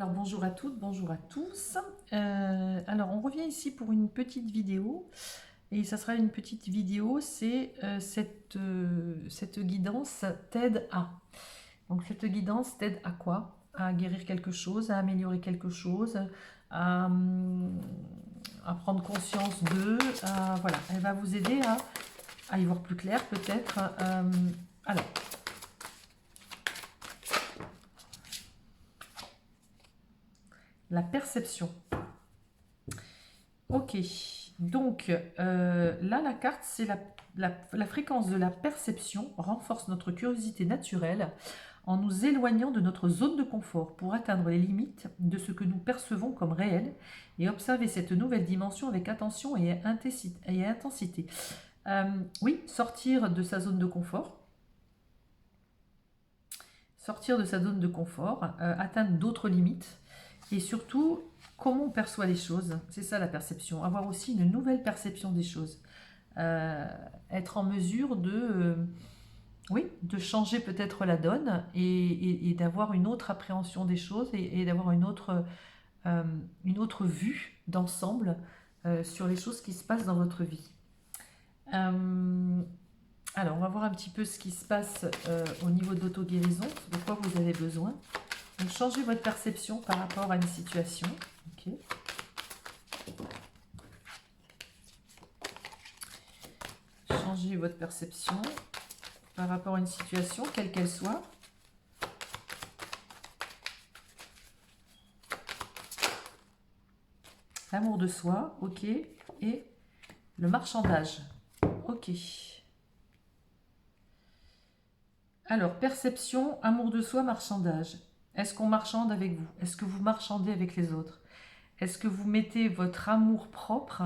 Alors bonjour à toutes, bonjour à tous. Alors on revient ici pour une petite vidéo et ça sera une petite vidéo, c'est cette guidance t'aide à. Donc cette guidance t'aide à quoi? À guérir quelque chose, à améliorer quelque chose, à, à prendre conscience d'eux, voilà, elle va vous aider à y voir plus clair peut-être. Alors, la perception. Ok, donc là la carte c'est la fréquence de la perception renforce notre curiosité naturelle en nous éloignant de notre zone de confort pour atteindre les limites de ce que nous percevons comme réel et observer cette nouvelle dimension avec attention et intensité. Oui, sortir de sa zone de confort, atteindre d'autres limites et surtout comment on perçoit les choses. C'est ça la perception, avoir aussi une nouvelle perception des choses. Être en mesure oui, de changer peut-être la donne et d'avoir une autre appréhension des choses et d'avoir une autre vue d'ensemble sur les choses qui se passent dans votre vie. Alors, on va voir un petit peu ce qui se passe au niveau de l'auto-guérison, de quoi vous avez besoin. Donc, changez votre perception par rapport à une situation. Ok. Changez votre perception par rapport à une situation, quelle qu'elle soit. L'amour de soi, ok. Et le marchandage, ok. Alors, perception, amour de soi, marchandage. Est-ce qu'on marchande avec vous? Est-ce que vous marchandez avec les autres? Est-ce que vous mettez votre amour propre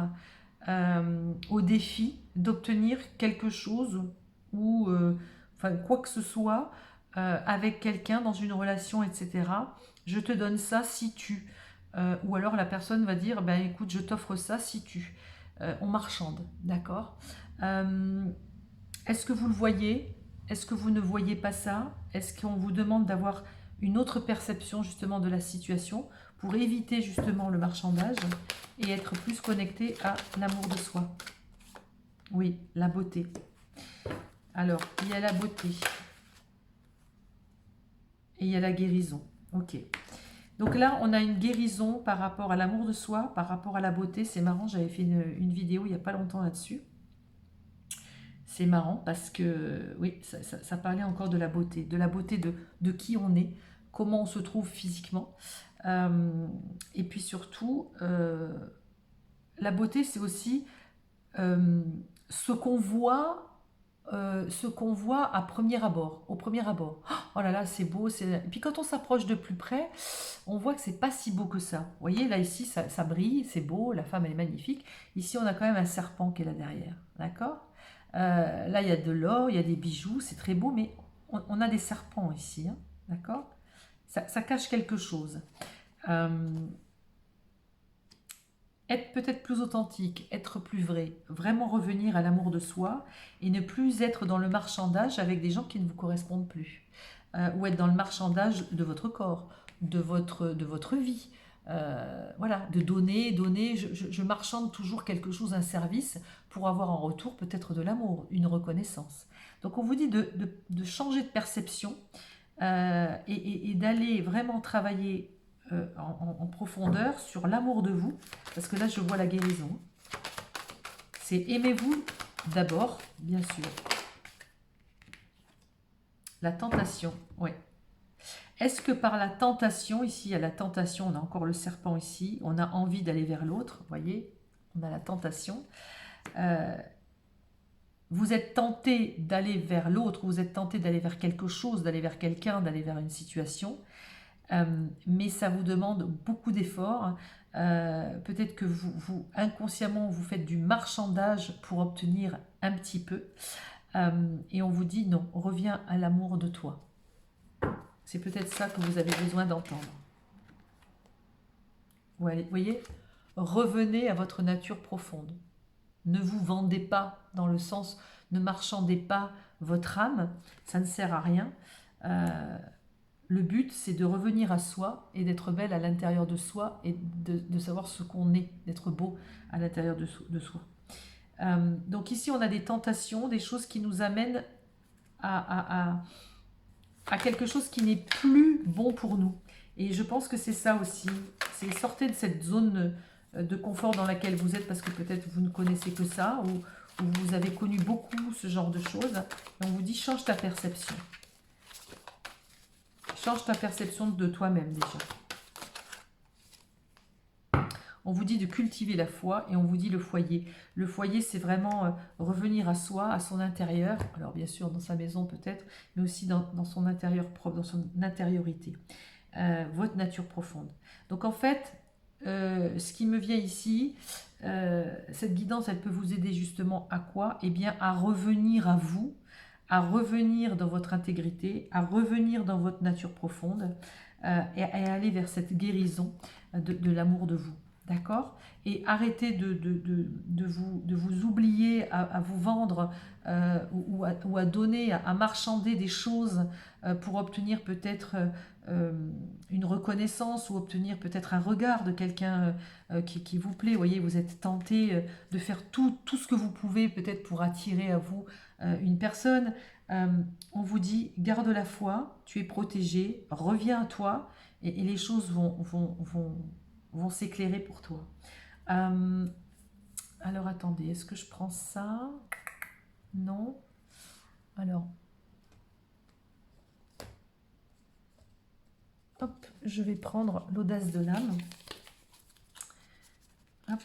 au défi d'obtenir quelque chose ou enfin quoi que ce soit avec quelqu'un dans une relation, etc. Je te donne ça si tu. Ou alors la personne va dire, ben écoute, je t'offre ça si tu. On marchande, d'accord. Est-ce que vous le voyez? Est-ce que vous ne voyez pas ça? Est-ce qu'on vous demande d'avoir une autre perception justement de la situation pour éviter justement le marchandage et être plus connecté à l'amour de soi? Oui, la beauté. Alors, il y a la beauté et il y a la guérison. Ok. Donc là, on a une guérison par rapport à l'amour de soi, par rapport à la beauté. C'est marrant, j'avais fait une vidéo il n'y a pas longtemps là-dessus. C'est marrant parce que, oui, ça parlait encore de la beauté de qui on est, comment on se trouve physiquement. Et puis surtout, la beauté, c'est aussi euh, ce qu'on voit à premier abord, au premier abord. Oh là là, c'est beau. Et puis quand on s'approche de plus près, on voit que c'est pas si beau que ça. Vous voyez, là, ici, ça brille, c'est beau, la femme, elle est magnifique. Ici, on a quand même un serpent qui est là derrière. D'accord. Là, il y a de l'or, il y a des bijoux, c'est très beau, mais on a des serpents ici. Hein, d'accord. Ça cache quelque chose. Euh, Être peut-être plus authentique, être plus vrai, vraiment revenir à l'amour de soi et ne plus être dans le marchandage avec des gens qui ne vous correspondent plus. Ou être dans le marchandage de votre corps, de votre vie. Voilà, de donner. Je marchande toujours quelque chose, un service, pour avoir en retour peut-être de l'amour, une reconnaissance. Donc on vous dit de changer de perception et d'aller vraiment travailler en profondeur sur l'amour de vous, parce que là je vois la guérison. C'est aimez-vous d'abord, bien sûr. La tentation, oui. Est-ce que par la tentation, ici il y a la tentation, on a encore le serpent ici, on a envie d'aller vers l'autre, vous voyez, on a la tentation. Vous êtes tenté d'aller vers l'autre, vous êtes tenté d'aller vers quelque chose, d'aller vers quelqu'un, d'aller vers une situation. Mais ça vous demande beaucoup d'efforts. Peut-être que inconsciemment, vous faites du marchandage pour obtenir un petit peu. Et on vous dit non, reviens à l'amour de toi. C'est peut-être ça que vous avez besoin d'entendre. Vous voyez, revenez à votre nature profonde. Ne vous vendez pas dans le sens, ne marchandez pas votre âme, ça ne sert à rien. le but, c'est de revenir à soi et d'être belle à l'intérieur de soi et de savoir ce qu'on est, d'être beau à l'intérieur de soi. Donc ici, on a des tentations, des choses qui nous amènent à quelque chose qui n'est plus bon pour nous. Et je pense que c'est ça aussi. C'est sortez de cette zone de confort dans laquelle vous êtes parce que peut-être vous ne connaissez que ça ou vous avez connu beaucoup ce genre de choses. Et on vous dit change ta perception. Change ta perception de toi-même déjà. On vous dit de cultiver la foi et on vous dit le foyer. Le foyer, c'est vraiment revenir à soi, à son intérieur. Alors bien sûr, dans sa maison peut-être, mais aussi dans son intérieur propre, dans son intériorité. Votre nature profonde. Donc en fait, ce qui me vient ici, cette guidance, elle peut vous aider justement à quoi? Eh bien, à revenir à vous, à revenir dans votre intégrité, à revenir dans votre nature profonde et à aller vers cette guérison de l'amour de vous. D'accord? Et arrêtez de vous oublier à vous vendre ou à donner, à marchander des choses pour obtenir peut-être une reconnaissance ou obtenir peut-être un regard de quelqu'un qui vous plaît. Vous voyez, vous êtes tenté de faire tout ce que vous pouvez peut-être pour attirer à vous une personne. On vous dit, garde la foi, tu es protégé, reviens à toi et les choses vont s'éclairer pour toi. Alors attendez, est-ce que je prends ça? Non. Alors, hop, je vais prendre l'audace de l'âme. Hop,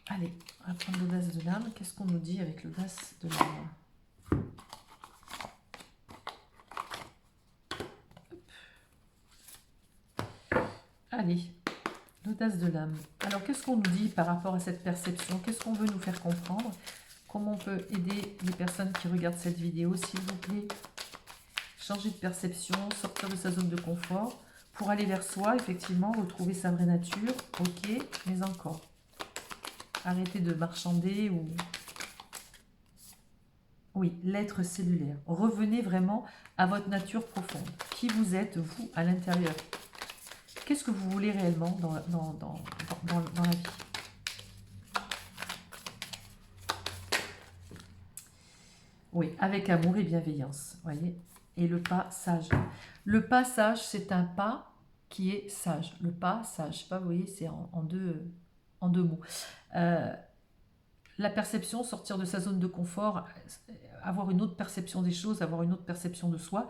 allez, on va prendre l'audace de l'âme. Qu'est-ce qu'on nous dit avec l'audace de l'âme? Allez, l'audace de l'âme. Alors, qu'est-ce qu'on nous dit par rapport à cette perception? Qu'est-ce qu'on veut nous faire comprendre? Comment on peut aider les personnes qui regardent cette vidéo, s'il vous plaît? Changer de perception, sortir de sa zone de confort, pour aller vers soi, effectivement, retrouver sa vraie nature. Ok, mais encore. Arrêtez de marchander ou... Oui, l'être cellulaire. Revenez vraiment à votre nature profonde. Qui vous êtes, vous, à l'intérieur? Qu'est-ce que vous voulez réellement dans la vie? Oui, avec amour et bienveillance, voyez. Et le pas sage. Le pas sage, c'est un pas qui est sage. Le pas sage, je sais pas, vous voyez, c'est en deux mots. La perception, sortir de sa zone de confort, avoir une autre perception des choses, avoir une autre perception de soi,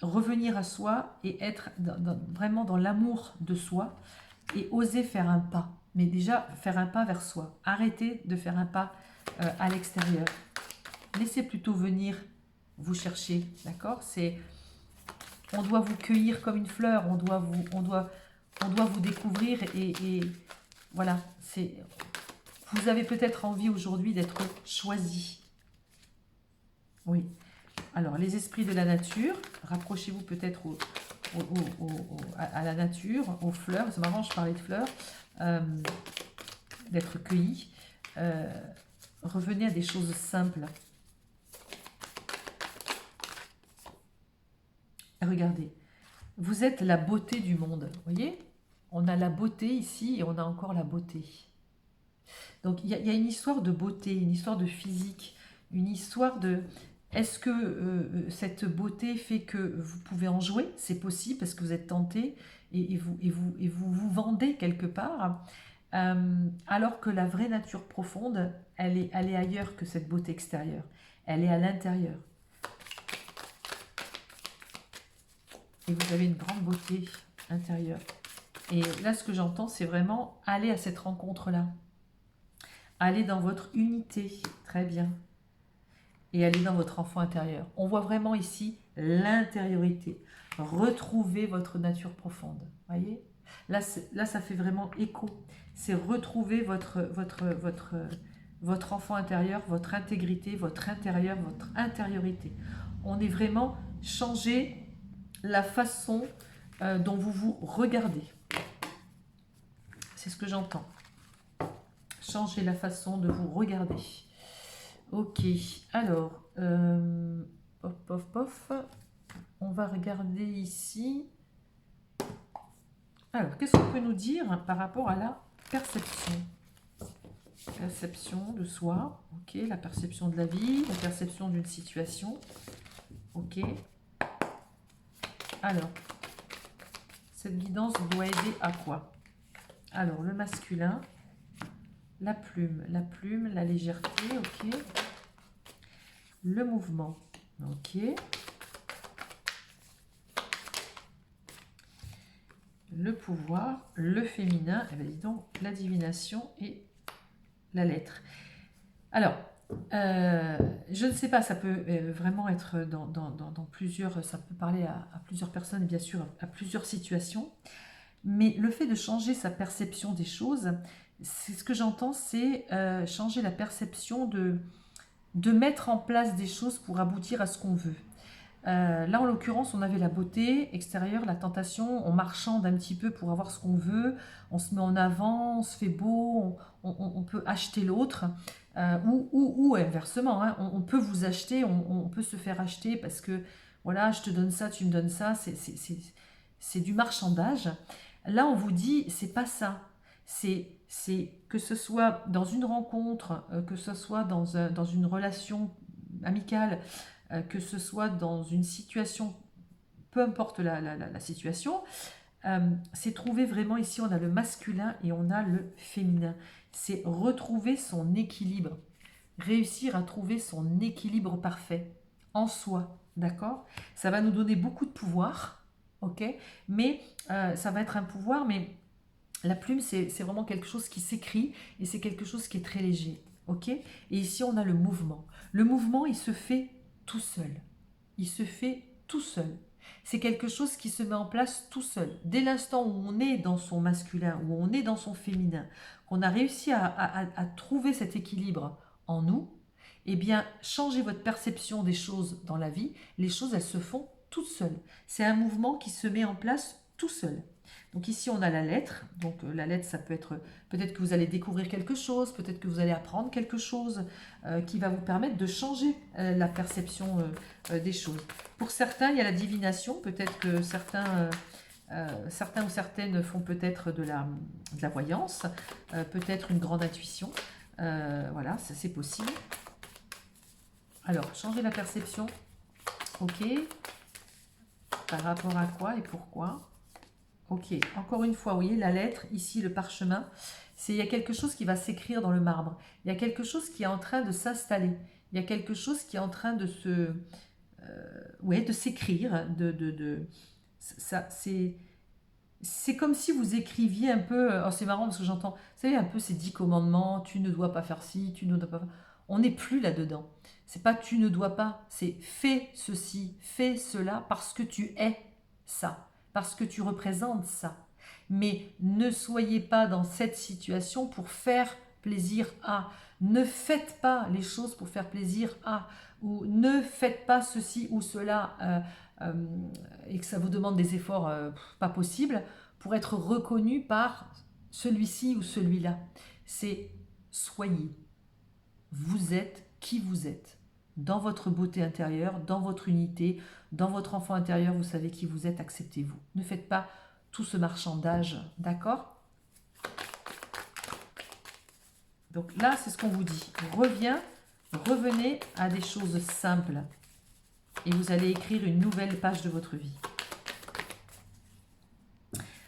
revenir à soi et être vraiment dans l'amour de soi et oser faire un pas. Mais déjà, faire un pas vers soi. Arrêtez de faire un pas à l'extérieur. Laissez plutôt venir vous chercher, d'accord? On doit vous cueillir comme une fleur, on doit vous découvrir et voilà, vous avez peut-être envie aujourd'hui d'être choisi. Oui. Alors, les esprits de la nature, rapprochez-vous peut-être à la nature, aux fleurs. C'est marrant, je parlais de fleurs, d'être cueilli. Revenez à des choses simples. Regardez, vous êtes la beauté du monde, vous voyez? On a la beauté ici et on a encore la beauté. Donc il y a une histoire de beauté, une histoire de physique, une histoire de... Est-ce que cette beauté fait que vous pouvez en jouer? C'est possible parce que vous êtes tenté et vous vendez quelque part. Alors que la vraie nature profonde, elle est ailleurs que cette beauté extérieure. Elle est à l'intérieur. Et vous avez une grande beauté intérieure. Et là, ce que j'entends, c'est vraiment aller à cette rencontre-là. Aller dans votre unité. Très bien. Et aller dans votre enfant intérieur. On voit vraiment ici l'intériorité. Retrouvez votre nature profonde. Voyez? Là, ça fait vraiment écho. C'est retrouver votre enfant intérieur, votre intégrité, votre intérieur, votre intériorité. On est vraiment changé la façon dont vous vous regardez. C'est ce que j'entends. Changez la façon de vous regarder. Ok, alors, pof, pof, pof. On va regarder ici. Alors, qu'est-ce qu'on peut nous dire par rapport à la perception? Perception de soi, ok. La perception de la vie, la perception d'une situation, ok. Alors, cette guidance doit aider à quoi? Alors, le masculin, la plume, la légèreté, ok. Le mouvement, ok. Le pouvoir, le féminin, eh bien, dis donc, la divination et la lettre. Alors, je ne sais pas, ça peut vraiment être dans plusieurs, ça peut parler à plusieurs personnes, bien sûr, à plusieurs situations, mais le fait de changer sa perception des choses, c'est ce que j'entends, c'est changer la perception de mettre en place des choses pour aboutir à ce qu'on veut. Là, en l'occurrence, on avait la beauté extérieure, la tentation, on marchande un petit peu pour avoir ce qu'on veut, on se met en avant, on se fait beau, on peut acheter l'autre, ou inversement, hein, on peut vous acheter, on peut se faire acheter parce que, voilà, je te donne ça, tu me donnes ça, c'est du marchandage. Là, on vous dit, c'est pas ça. C'est que ce soit dans une rencontre, que ce soit dans une relation amicale, que ce soit dans une situation, peu importe la situation, c'est trouver vraiment, ici on a le masculin et on a le féminin. C'est retrouver son équilibre, réussir à trouver son équilibre parfait en soi, d'accord? Ça va nous donner beaucoup de pouvoir, ok? Mais ça va être un pouvoir, mais la plume, c'est vraiment quelque chose qui s'écrit et c'est quelque chose qui est très léger, ok? Et ici, on a le mouvement. Le mouvement, il se fait tout seul. Il se fait tout seul. C'est quelque chose qui se met en place tout seul. Dès l'instant où on est dans son masculin, où on est dans son féminin, qu'on a réussi à trouver cet équilibre en nous, eh bien, changez votre perception des choses dans la vie. Les choses, elles se font toutes seules. C'est un mouvement qui se met en place tout seul. Donc ici, on a la lettre. Donc la lettre, ça peut être, peut-être que vous allez découvrir quelque chose, peut-être que vous allez apprendre quelque chose qui va vous permettre de changer la perception des choses. Pour certains, il y a la divination. Peut-être que certains ou certaines font peut-être de la voyance, peut-être une grande intuition. Voilà, c'est possible. Alors, changer la perception. Ok. Par rapport à quoi et pourquoi? Ok, encore une fois, vous voyez, la lettre, ici, le parchemin, il y a quelque chose qui va s'écrire dans le marbre. Il y a quelque chose qui est en train de s'installer. Il y a quelque chose qui est en train de de s'écrire. C'est comme si vous écriviez un peu, oh, c'est marrant parce que j'entends, vous savez, un peu ces 10 commandements, tu ne dois pas faire ci, tu ne dois pas faire... On n'est plus là-dedans. C'est pas tu ne dois pas, c'est fais ceci, fais cela parce que tu es ça, parce que tu représentes ça. Mais ne soyez pas dans cette situation pour faire plaisir à. Ne faites pas les choses pour faire plaisir à. Ou ne faites pas ceci ou cela et que ça vous demande des efforts pas possibles pour être reconnu par celui-ci ou celui-là. C'est soyez. Vous êtes qui vous êtes. Dans votre beauté intérieure, dans votre unité, dans votre enfant intérieur, vous savez qui vous êtes, acceptez-vous. Ne faites pas tout ce marchandage, d'accord? Donc là, c'est ce qu'on vous dit. Revenez à des choses simples et vous allez écrire une nouvelle page de votre vie.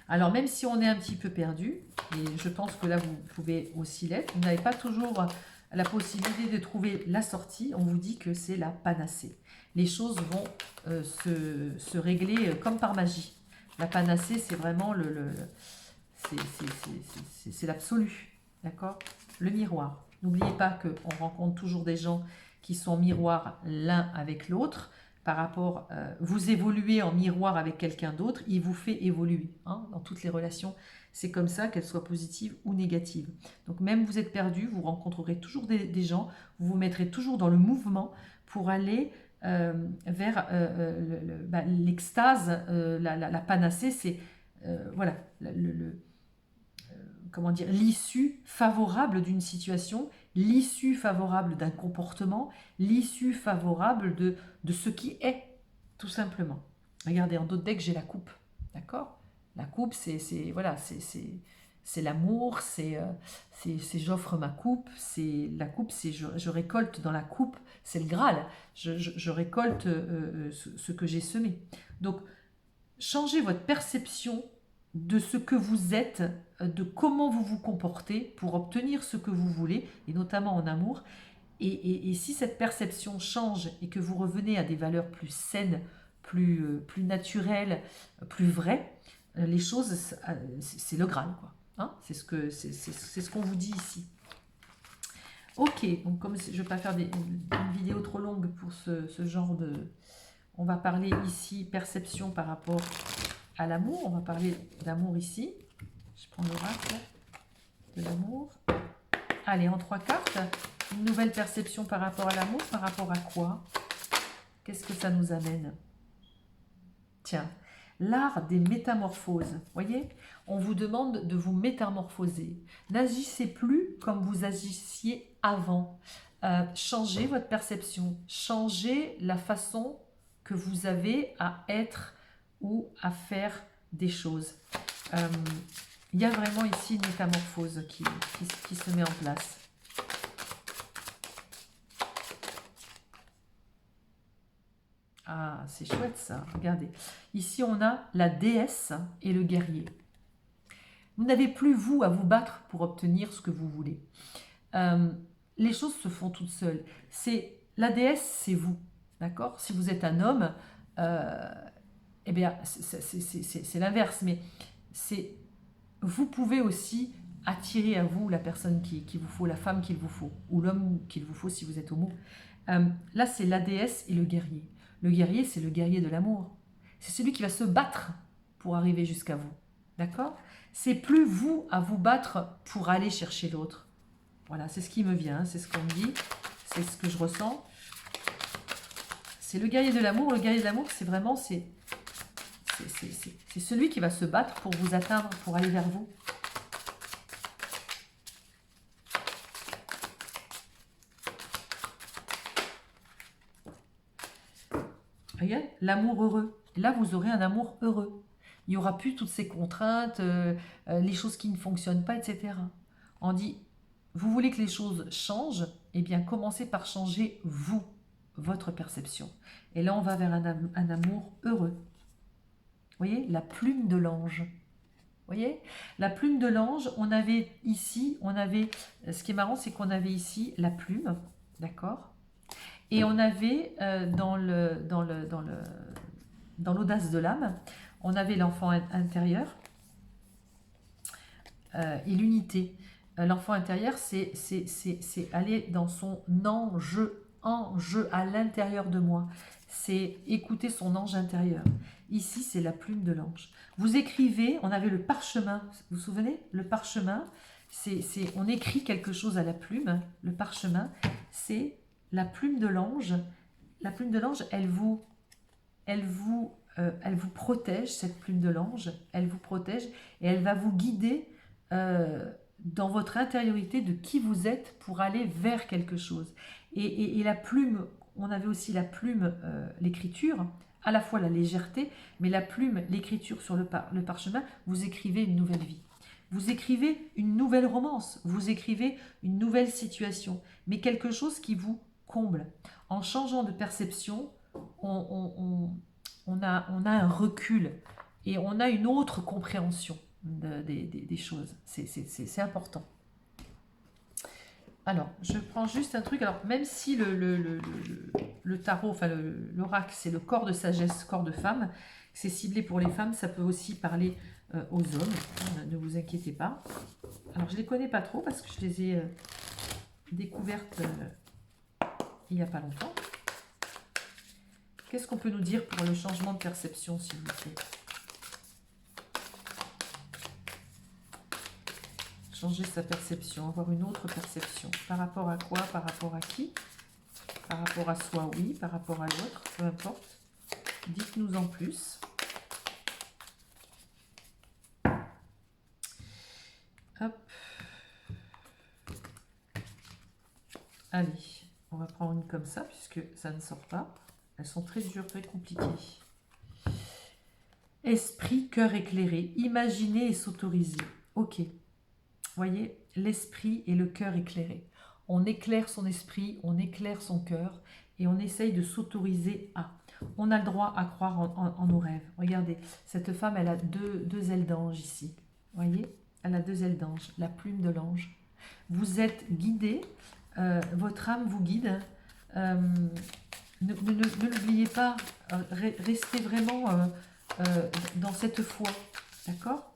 Alors, même si on est un petit peu perdu, et je pense que là, vous pouvez aussi l'être, vous n'avez pas toujours la possibilité de trouver la sortie, on vous dit que c'est la panacée. Les choses vont se régler comme par magie. La panacée, c'est vraiment c'est l'absolu, d'accord? Le miroir. N'oubliez pas qu'on rencontre toujours des gens qui sont miroirs l'un avec l'autre. Par rapport, vous évoluez en miroir avec quelqu'un d'autre, il vous fait évoluer hein, dans toutes les relations. C'est comme ça, qu'elles soient positives ou négatives. Donc même vous êtes perdu, vous rencontrerez toujours des gens, vous vous mettrez toujours dans le mouvement pour aller vers l'extase, la panacée, c'est voilà, comment dire, l'issue favorable d'une situation, l'issue favorable d'un comportement, l'issue favorable de ce qui est, tout simplement. Regardez, en d'autres decks, j'ai la coupe, d'accord? La coupe, voilà, c'est l'amour, c'est j'offre ma coupe, c'est la coupe, c'est je récolte dans la coupe, c'est le Graal, je récolte ce que j'ai semé. Donc, changez votre perception de ce que vous êtes, de comment vous vous comportez pour obtenir ce que vous voulez, et notamment en amour. Et si cette perception change et que vous revenez à des valeurs plus saines, plus naturelles, plus vraies, les choses, c'est le Graal, quoi. Hein, c'est ce qu'on vous dit ici. Ok, donc comme je ne vais pas faire une vidéo trop longue pour ce genre de... On va parler ici perception par rapport à l'amour. On va parler d'amour ici. Je prends l'oracle de l'amour. Allez, en 3 cartes, une nouvelle perception par rapport à l'amour. Par rapport à quoi? Qu'est-ce que ça nous amène? Tiens, l'art des métamorphoses. Voyez, on vous demande de vous métamorphoser. N'agissez plus comme vous agissiez avant. Changez votre perception. Changez la façon que vous avez à être ou à faire des choses. Il y a vraiment ici une métamorphose qui se met en place. Ah, c'est chouette ça, regardez. Ici, on a la déesse et le guerrier. Vous n'avez plus, vous, à vous battre pour obtenir ce que vous voulez. Les choses se font toutes seules. La déesse, c'est vous, d'accord? Si vous êtes un homme, eh bien, c'est l'inverse, mais vous pouvez aussi attirer à vous la personne qu'il vous faut, la femme qu'il vous faut, ou l'homme qu'il vous faut si vous êtes homo. Là, c'est la déesse et le guerrier. Le guerrier, c'est le guerrier de l'amour. C'est celui qui va se battre pour arriver jusqu'à vous. D'accord? C'est plus vous à vous battre pour aller chercher l'autre. Voilà, c'est ce qui me vient, c'est ce qu'on me dit, c'est ce que je ressens. C'est le guerrier de l'amour. Le guerrier de l'amour, c'est vraiment, c'est celui qui va se battre pour vous atteindre, pour aller vers vous. Regarde, l'amour heureux. Là, vous aurez un amour heureux. Il n'y aura plus toutes ces contraintes, les choses qui ne fonctionnent pas, etc. On dit, vous voulez que les choses changent? Eh bien, commencez par changer vous, votre perception. Et là, on va vers un amour heureux. Vous voyez, la plume de l'ange. Vous voyez, la plume de l'ange, on avait ici, ce qui est marrant, c'est qu'on avait ici la plume, d'accord? Et on avait dans l'audace de l'âme, on avait l'enfant intérieur et l'unité. L'enfant intérieur, c'est aller dans son ange à l'intérieur de moi. C'est écouter son ange intérieur. Ici, c'est la plume de l'ange. Vous écrivez, on avait le parchemin, vous vous souvenez? Le parchemin, on écrit quelque chose à la plume. Le parchemin, c'est la plume de l'ange. La plume de l'ange, elle vous protège, cette plume de l'ange. Elle vous protège et elle va vous guider dans votre intériorité de qui vous êtes pour aller vers quelque chose. Et la plume, on avait aussi la plume, l'écriture, à la fois la légèreté, mais la plume, l'écriture sur le parchemin, vous écrivez une nouvelle vie. Vous écrivez une nouvelle romance, vous écrivez une nouvelle situation, mais quelque chose qui vous comble. En changeant de perception, on a un recul et on a une autre compréhension des choses. C'est important. Alors, je prends juste un truc. Alors, même si le tarot, enfin l'oracle, c'est le corps de sagesse, corps de femme, c'est ciblé pour les femmes, ça peut aussi parler aux hommes. Ne vous inquiétez pas. Alors, je ne les connais pas trop parce que je les ai découvertes il n'y a pas longtemps. Qu'est-ce qu'on peut nous dire pour le changement de perception, s'il vous plaît? Changer sa perception, avoir une autre perception. Par rapport à quoi? Par rapport à qui? Par rapport à soi, oui. Par rapport à l'autre, peu importe. Dites-nous en plus. Hop. Allez, on va prendre une comme ça, puisque ça ne sort pas. Elles sont très dures, très compliquées. Esprit, cœur éclairé. Imaginer et s'autoriser. Ok. Voyez, l'esprit et le cœur éclairé. On éclaire son esprit, on éclaire son cœur et on essaye de s'autoriser à. On a le droit à croire en nos rêves. Regardez, cette femme, elle a deux ailes d'ange ici. Voyez, elle a deux ailes d'ange, la plume de l'ange. Vous êtes guidé, votre âme vous guide. Ne l'oubliez pas, restez vraiment dans cette foi, d'accord?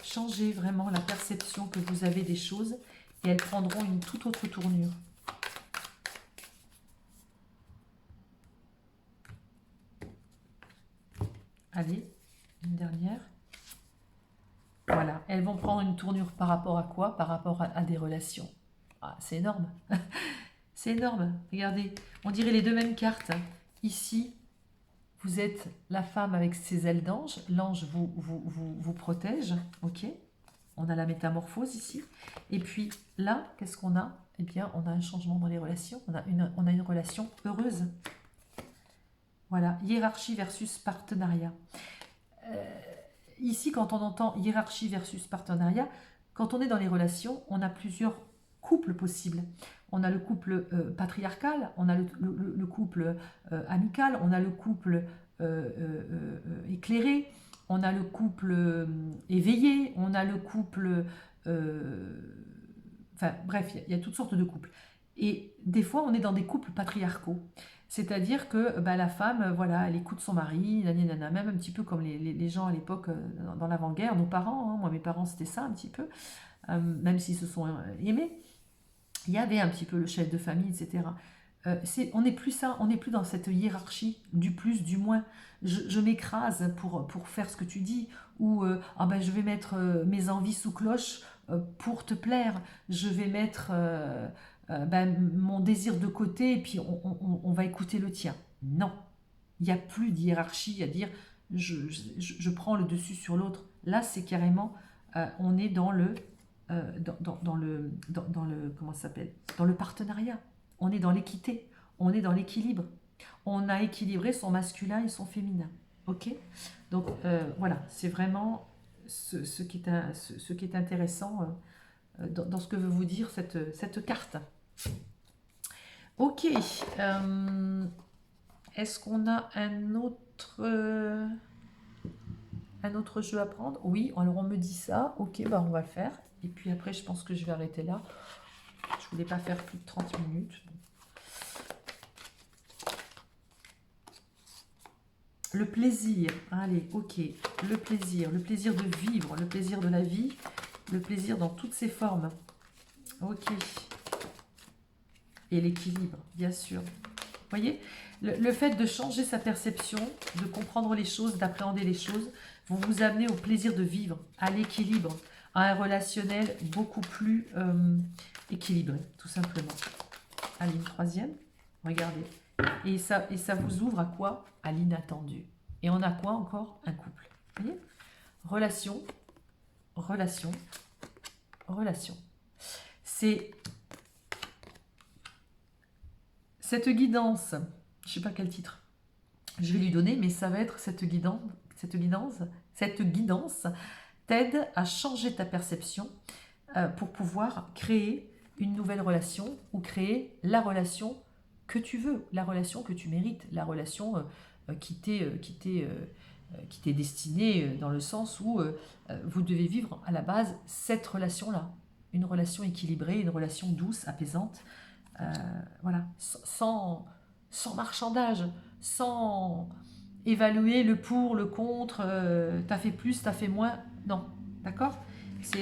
Changez vraiment la perception que vous avez des choses et elles prendront une toute autre tournure. Allez, une dernière. Voilà, elles vont prendre une tournure par rapport à quoi? Par rapport à des relations. Ah, c'est énorme. C'est énorme. Regardez, on dirait les deux mêmes cartes. Ici, vous êtes la femme avec ses ailes d'ange. L'ange vous protège. Ok. On a la métamorphose ici. Et puis là, qu'est-ce qu'on a? Eh bien, on a un changement dans les relations. On a une relation heureuse. Voilà, hiérarchie versus partenariat. Ici, quand on entend hiérarchie versus partenariat, quand on est dans les relations, on a plusieurs couples possibles. On a le couple patriarcal, on a le couple amical, on a le couple éclairé, on a le couple éveillé, on a le couple... enfin, bref, il y a toutes sortes de couples. Et des fois, on est dans des couples patriarcaux. C'est-à-dire que bah, la femme, voilà, elle écoute son mari, nanana, même un petit peu comme les gens à l'époque dans l'avant-guerre, nos parents, hein, moi mes parents c'était ça un petit peu, même s'ils se sont aimés, il y avait un petit peu le chef de famille, etc. On n'est plus ça, on n'est plus dans cette hiérarchie du plus, du moins. Je m'écrase pour faire ce que tu dis, ou ah ben, je vais mettre mes envies sous cloche pour te plaire, je vais mettre ben, mon désir de côté et puis on va écouter le tien. Non, il n'y a plus de hiérarchie à dire je prends le dessus sur l'autre. Là, c'est carrément, on est dans le comment ça s'appelle, dans le partenariat, on est dans l'équité, on est dans l'équilibre, on a équilibré son masculin et son féminin, ok. Donc voilà, c'est vraiment ce qui est intéressant dans ce que veut vous dire cette carte. Ok, est-ce qu'on a un autre jeu à prendre? Oui, alors on me dit ça, ok, bah on va le faire. Et puis après, je pense que je vais arrêter là. Je voulais pas faire plus de 30 minutes. Le plaisir, allez, ok. Le plaisir de vivre, le plaisir de la vie, le plaisir dans toutes ses formes. Ok. Et l'équilibre, bien sûr. Vous voyez, le fait de changer sa perception, de comprendre les choses, d'appréhender les choses, vont vous amener au plaisir de vivre, à l'équilibre, à un relationnel beaucoup plus équilibré, tout simplement. Allez, une troisième. Regardez. Et ça vous ouvre à quoi? À l'inattendu. Et on a quoi encore? Un couple. Vous voyez? Relation, relation, relation. C'est cette guidance, je ne sais pas quel titre je vais lui donner, mais ça va être cette guidance t'aide à changer ta perception pour pouvoir créer une nouvelle relation ou créer la relation que tu veux, la relation que tu mérites, la relation qui t'est destinée dans le sens où vous devez vivre à la base cette relation-là, une relation équilibrée, une relation douce, apaisante, voilà, sans marchandage, sans évaluer le pour, le contre, t'as fait plus, t'as fait moins, non, d'accord?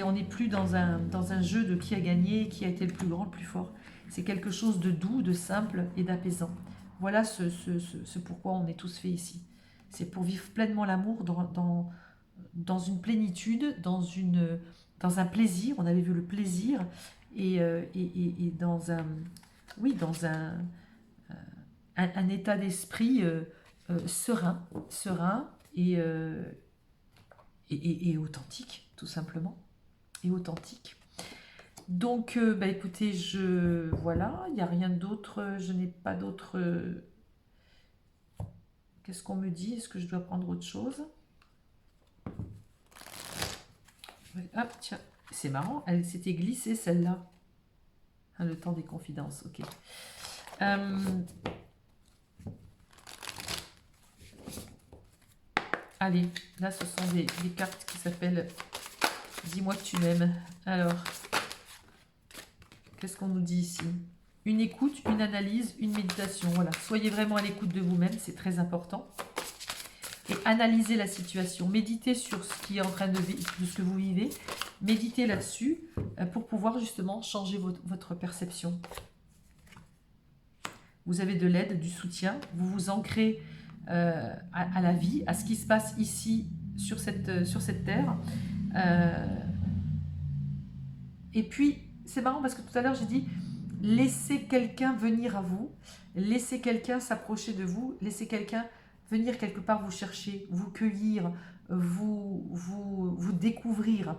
On n'est plus dans un jeu de qui a gagné, qui a été le plus grand, le plus fort. C'est quelque chose de doux, de simple et d'apaisant. Voilà ce pourquoi on est tous faits ici. C'est pour vivre pleinement l'amour dans une plénitude, dans un plaisir. On avait vu le plaisir et dans un état d'esprit serein et authentique, tout simplement. Et authentique. Donc, bah, écoutez, voilà, il n'y a rien d'autre, je n'ai pas d'autre... Qu'est-ce qu'on me dit? Est-ce que je dois prendre autre chose? Hop, tiens, c'est marrant, elle s'était glissée celle-là. Ah, le temps des confidences, ok. Allez, là ce sont des cartes qui s'appellent Dis-moi que tu m'aimes. Alors, qu'est-ce qu'on nous dit ici? Une écoute, une analyse, une méditation. Voilà, soyez vraiment à l'écoute de vous-même, c'est très important. Et analysez la situation. Méditez sur ce qui est en train de ce que vous vivez. Méditez là-dessus pour pouvoir justement changer votre perception. Vous avez de l'aide, du soutien. Vous vous ancrez à la vie, à ce qui se passe ici sur cette terre. Et puis, c'est marrant parce que tout à l'heure, j'ai dit, laissez quelqu'un venir à vous, laissez quelqu'un s'approcher de vous, laissez quelqu'un venir quelque part vous chercher, vous cueillir, vous découvrir.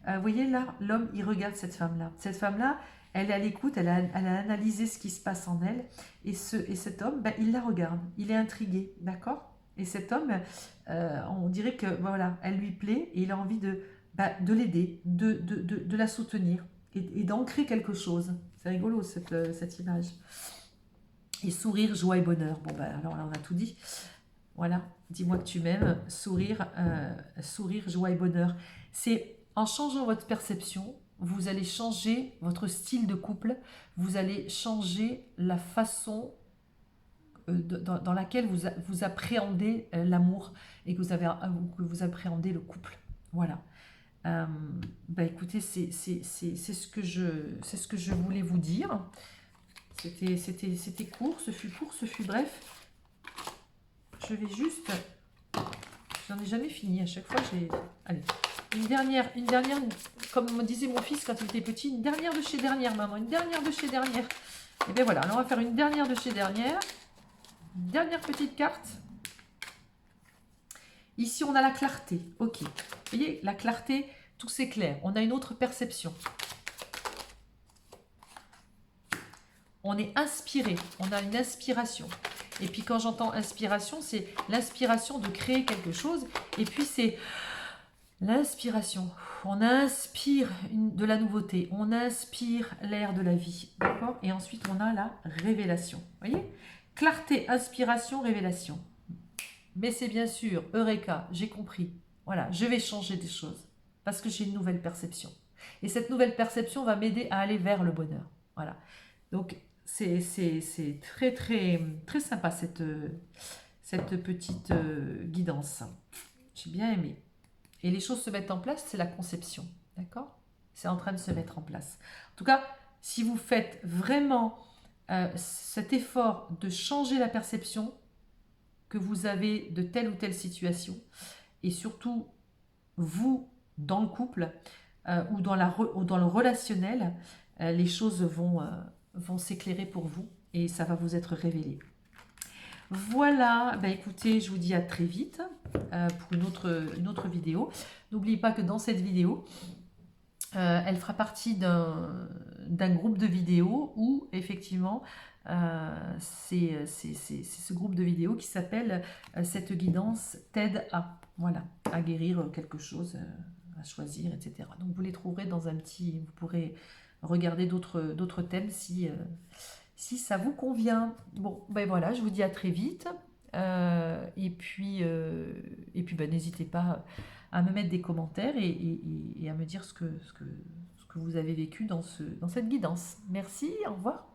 Vous voyez là, l'homme, il regarde cette femme-là. Cette femme-là, elle est à l'écoute, elle a analysé ce qui se passe en elle. Et cet homme, ben, il la regarde, il est intrigué, d'accord? Et cet homme, on dirait que voilà, elle lui plaît et il a envie de l'aider, de la soutenir et d'ancrer quelque chose. C'est rigolo cette image. Et sourire, joie et bonheur. Bon, ben alors là, on a tout dit. Voilà, dis-moi que tu m'aimes. Sourire, joie et bonheur. C'est en changeant votre perception, vous allez changer votre style de couple, vous allez changer la façon dans laquelle vous appréhendez l'amour et que vous appréhendez le couple. Voilà. Bah écoutez, c'est ce que je voulais vous dire. C'était court, ce fut bref. Je vais juste... J'en ai jamais fini, à chaque fois j'ai... Allez, une dernière, comme me disait mon fils quand il était petit, une dernière de chez dernière, maman, une dernière de chez dernière. Et bien voilà, alors on va faire une dernière de chez dernière. Une dernière petite carte. Ici, on a la clarté. Ok. Vous voyez, la clarté, tout c'est clair. On a une autre perception. On est inspiré. On a une inspiration. Et puis quand j'entends inspiration, c'est l'inspiration de créer quelque chose. Et puis c'est l'inspiration. On inspire de la nouveauté. On inspire l'air de la vie. D'accord? Et ensuite, on a la révélation. Vous voyez? Clarté, inspiration, révélation. Mais c'est bien sûr, Eureka, j'ai compris. Voilà, je vais changer des choses parce que j'ai une nouvelle perception. Et cette nouvelle perception va m'aider à aller vers le bonheur. Voilà. Donc, c'est très, très, très sympa cette petite guidance. J'ai bien aimé. Et les choses se mettent en place, c'est la conception. D'accord? C'est en train de se mettre en place. En tout cas, si vous faites vraiment cet effort de changer la perception que vous avez de telle ou telle situation, et surtout vous dans le couple ou dans le relationnel, les choses vont s'éclairer pour vous et ça va vous être révélé. Voilà, bah écoutez, je vous dis à très vite pour une autre vidéo. N'oubliez pas que dans cette vidéo, elle fera partie d'un groupe de vidéos où effectivement c'est ce groupe de vidéos qui s'appelle cette guidance t'aide à guérir quelque chose, à choisir, etc. Donc vous les trouverez dans vous pourrez regarder d'autres thèmes si ça vous convient. Bon, ben voilà, je vous dis à très vite. Et puis ben, n'hésitez pas à me mettre des commentaires et à me dire ce que vous avez vécu dans cette guidance. Merci, au revoir.